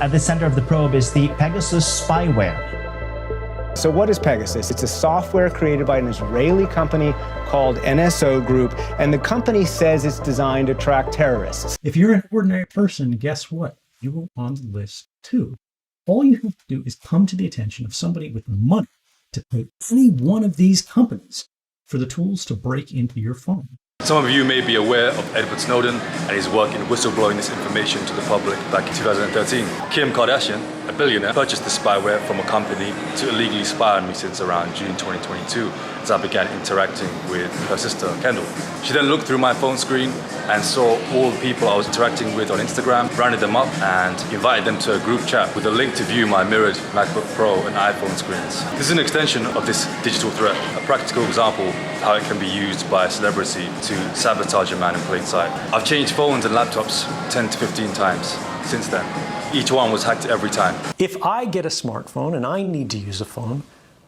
At the center of the probe is the Pegasus spyware. So what is Pegasus? It's a software created by an Israeli company called NSO Group, and the company says it's designed to track terrorists. If you're an ordinary person, guess what? You're on the list too. All you have to do is come to the attention of somebody with money to pay any one of these companies for the tools to break into your phone. Some of you may be aware of Edward Snowden and his work in whistleblowing this information to the public back in 2013. Kim Kardashian, a billionaire, purchased the spyware from a company to illegally spy on me since around June 2022 as I began interacting with her sister, Kendall. She then looked through my phone screen and saw all the people I was interacting with on Instagram, rounded them up and invited them to a group chat with a link to view my mirrored MacBook Pro and iPhone screens. This is an extension of this digital threat, a practical example of how it can be used by a celebrity to sabotage a man in plain sight. I've changed phones and laptops 10 to 15 times since then. Each one was hacked every time. If I get a smartphone and I need to use a phone,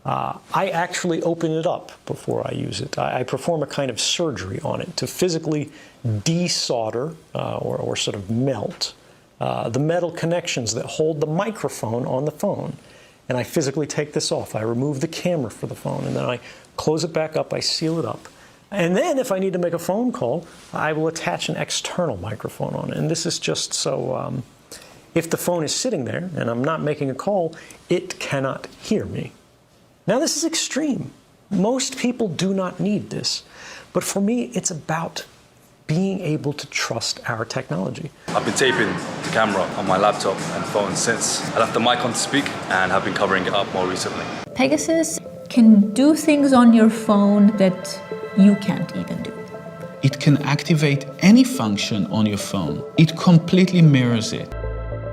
I actually open it up before I use it. I perform a kind of surgery on it to physically desolder or sort of melt the metal connections that hold the microphone on the phone. And I physically take this off. I remove the camera for the phone, and then I close it back up, I seal it up. And then if I need to make a phone call, I will attach an external microphone on it. And this is just so if the phone is sitting there and I'm not making a call, it cannot hear me. Now, this is extreme. Most people do not need this. But for me, it's about being able to trust our technology. I've been taping the camera on my laptop and phone since I left the mic on to speak and have been covering it up more recently. Pegasus can do things on your phone that you can't even do. It can activate any function on your phone. It completely mirrors it.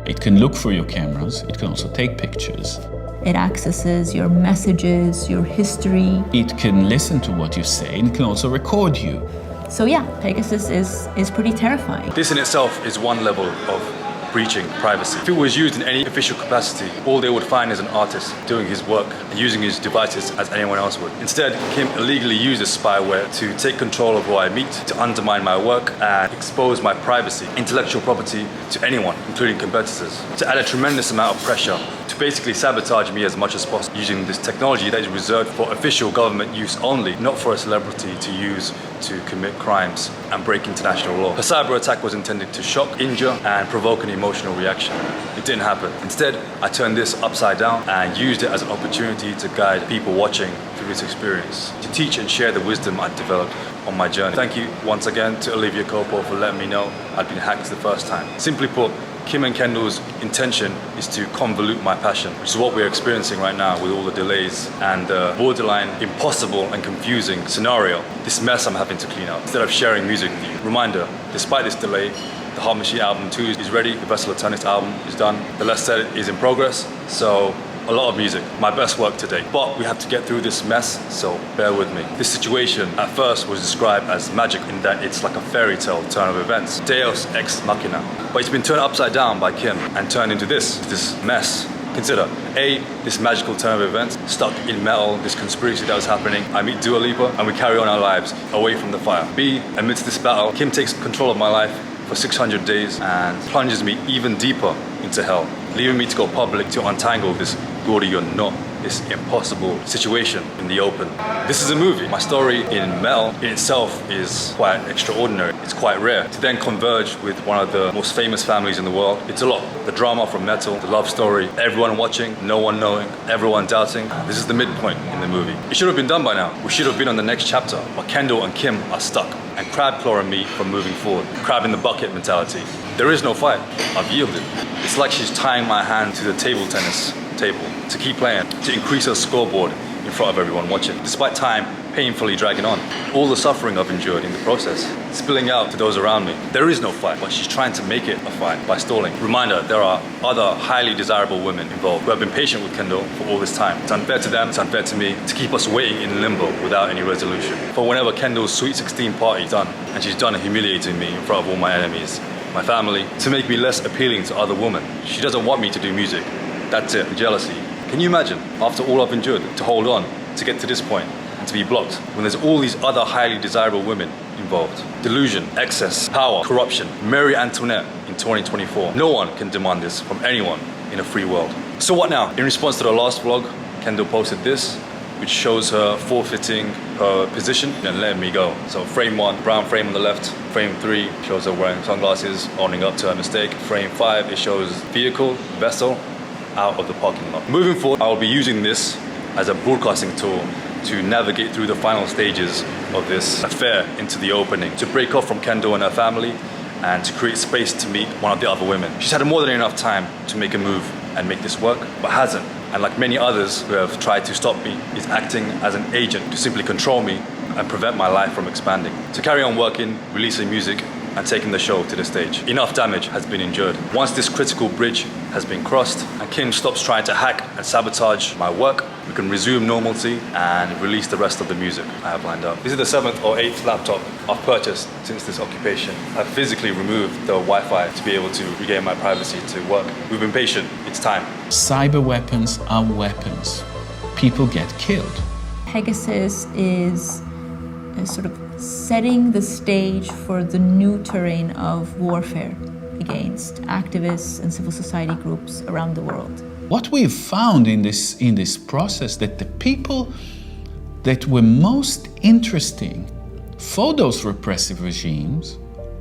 It can look for your cameras. It can also take pictures. It accesses your messages, your history. It can listen to what you say and it can also record you. So yeah, Pegasus is pretty terrifying. This in itself is one level of breaching privacy. If it was used in any official capacity, all they would find is an artist doing his work and using his devices as anyone else would. Instead, Kim illegally used the spyware to take control of who I meet, to undermine my work and expose my privacy, intellectual property to anyone, including competitors, to add a tremendous amount of pressure to basically sabotage me as much as possible using this technology that is reserved for official government use only, not for a celebrity to use to commit crimes and break international law. Her cyber attack was intended to shock, injure, and provoke an emotional reaction. It didn't happen. Instead, I turned this upside down and used it as an opportunity to guide people watching through this experience, to teach and share the wisdom I developed on my journey. Thank you once again to Olivia for letting me know I'd been hacked the first time. Simply put, Kim and Kendall's intention is to convolute my passion, which is what we're experiencing right now with all the delays and the borderline impossible and confusing scenario, this mess I'm having to clean up, instead of sharing music with you. Reminder, despite this delay, the Heart Machine album 2 is ready, the Vessel Eternist album is done, the Less Said is in progress, so a lot of music, my best work to date. But we have to get through this mess, so bear with me. This situation at first was described as magic in that it's like a fairy tale turn of events, Deus ex machina. But it's been turned upside down by Kim and turned into this mess. Consider, A, this magical turn of events, stuck in metal, this conspiracy that was happening. I meet Dua Lipa and we carry on our lives away from the fire. B, amidst this battle, Kim takes control of my life for 600 days and plunges me even deeper into hell, leaving me to go public to untangle this Gordy or not, this impossible situation in the open. This is a movie. My story in metal in itself is quite extraordinary. It's quite rare. To then converge with one of the most famous families in the world, it's a lot. The drama from metal, the love story, everyone watching, no one knowing, everyone doubting. This is the midpoint in the movie. It should have been done by now. We should have been on the next chapter, but Kendall and Kim are stuck and crab clawing me from moving forward. Crab in the bucket mentality. There is no fight. I've yielded. It's like she's tying my hand to the table tennis table to keep playing, to increase her scoreboard in front of everyone watching, despite time painfully dragging on. All the suffering I've endured in the process, spilling out to those around me. There is no fight, but she's trying to make it a fight by stalling. Reminder, there are other highly desirable women involved who have been patient with Kendall for all this time. It's unfair to them, it's unfair to me, to keep us waiting in limbo without any resolution. For whenever Kendall's Sweet 16 party is done, and she's done humiliating me in front of all my enemies, my family, to make me less appealing to other women. She doesn't want me to do music. That's it, jealousy. Can you imagine, after all I've endured, to hold on, to get to this point, and to be blocked, when there's all these other highly desirable women involved. Delusion, excess, power, corruption, Marie Antoinette in 2024. No one can demand this from anyone in a free world. So what now? In response to the last vlog, Kendall posted this, which shows her forfeiting her position and letting me go. So frame 1, brown frame on the left. Frame 3 shows her wearing sunglasses, owning up to her mistake. Frame 5, it shows vehicle, vessel, out of the parking lot. Moving forward, I will be using this as a broadcasting tool to navigate through the final stages of this affair into the opening, to break off from Kendall and her family, and to create space to meet one of the other women. She's had more than enough time to make a move and make this work, but hasn't. And like many others who have tried to stop me, is acting as an agent to simply control me and prevent my life from expanding. To carry on working, releasing music, and taking the show to the stage. Enough damage has been endured. Once this critical bridge has been crossed and Kim stops trying to hack and sabotage my work, we can resume normalcy and release the rest of the music I have lined up. This is the 7th or 8th laptop I've purchased since this occupation. I've physically removed the Wi-Fi to be able to regain my privacy to work. We've been patient, it's time. Cyber weapons are weapons. People get killed. Pegasus is sort of setting the stage for the new terrain of warfare against activists and civil society groups around the world. What we've found in this process, that the people that were most interesting for those repressive regimes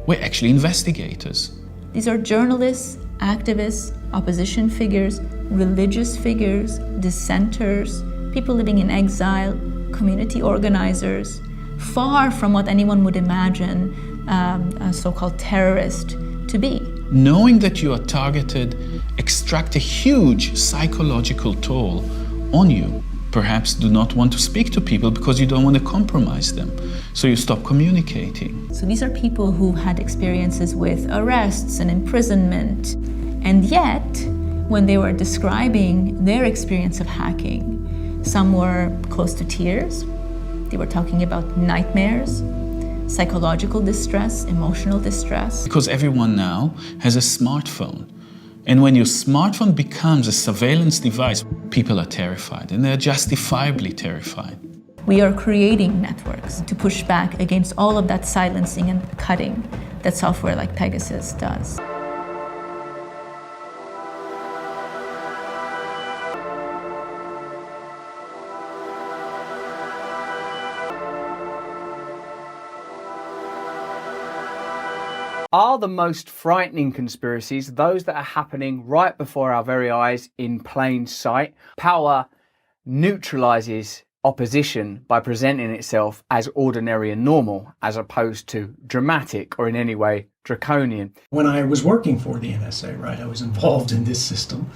were actually investigators. These are journalists, activists, opposition figures, religious figures, dissenters, people living in exile, community organizers, far from what anyone would imagine a so-called terrorist to be. Knowing that you are targeted extract a huge psychological toll on you. Perhaps do not want to speak to people because you don't want to compromise them, so you stop communicating. So these are people who had experiences with arrests and imprisonment, and yet when they were describing their experience of hacking, some were close to tears. They were talking about nightmares, psychological distress, emotional distress. Because everyone now has a smartphone. And when your smartphone becomes a surveillance device, people are terrified, and they're justifiably terrified. We are creating networks to push back against all of that silencing and cutting that software like Pegasus does. Are the most frightening conspiracies those that are happening right before our very eyes in plain sight? Power neutralizes opposition by presenting itself as ordinary and normal, as opposed to dramatic or in any way draconian. When I was working for the NSA, right, I was involved in this system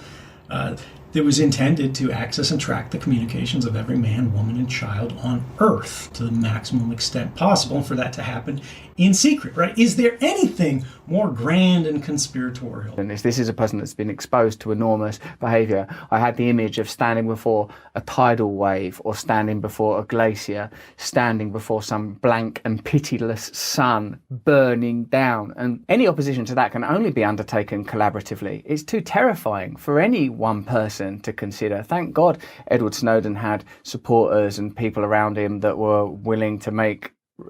that was intended to access and track the communications of every man, woman, and child on Earth to the maximum extent possible, and for that to happen in secret, right? Is there anything more grand and conspiratorial? And this is a person that's been exposed to enormous behavior. I had the image of standing before a tidal wave, or standing before a glacier, standing before some blank and pitiless sun burning down. And any opposition to that can only be undertaken collaboratively. It's too terrifying for any one person to consider. Thank God Edward Snowden had supporters and people around him that were willing to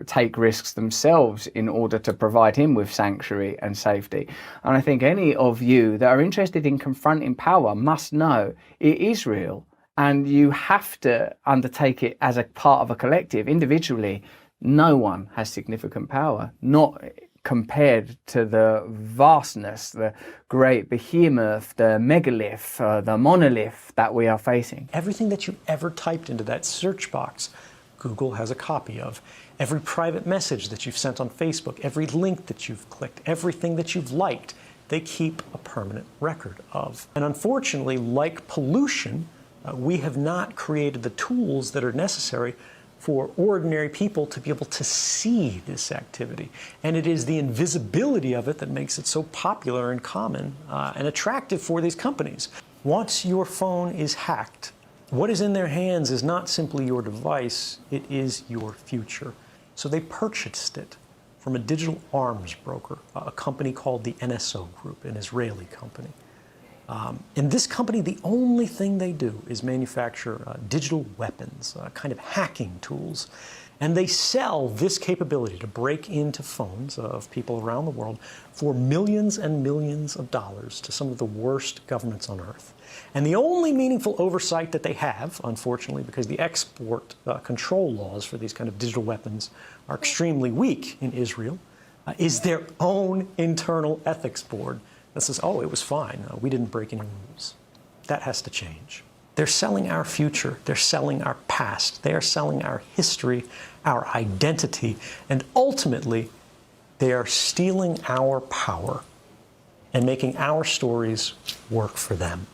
take risks themselves in order to provide him with sanctuary and safety. And I think any of you that are interested in confronting power must know it is real, and you have to undertake it as a part of a collective. Individually, no one has significant power, not compared to the vastness, the great behemoth, the megalith, the monolith that we are facing. Everything that you ever typed into that search box, Google has a copy of. Every private message that you've sent on Facebook, every link that you've clicked, everything that you've liked, they keep a permanent record of. And unfortunately, like pollution, we have not created the tools that are necessary for ordinary people to be able to see this activity. And it is the invisibility of it that makes it so popular and common and attractive for these companies. Once your phone is hacked, what is in their hands is not simply your device, it is your future. So they purchased it from a digital arms broker, a company called the NSO Group, an Israeli company. In this company, the only thing they do is manufacture digital weapons, kind of hacking tools. And they sell this capability to break into phones of people around the world for millions and millions of dollars to some of the worst governments on earth. And the only meaningful oversight that they have, unfortunately, because the export control laws for these kind of digital weapons are extremely weak in Israel, is their own internal ethics board that says, oh, it was fine, we didn't break any rules. That has to change. They're selling our future, they're selling our past, they are selling our history, our identity, and ultimately, they are stealing our power and making our stories work for them.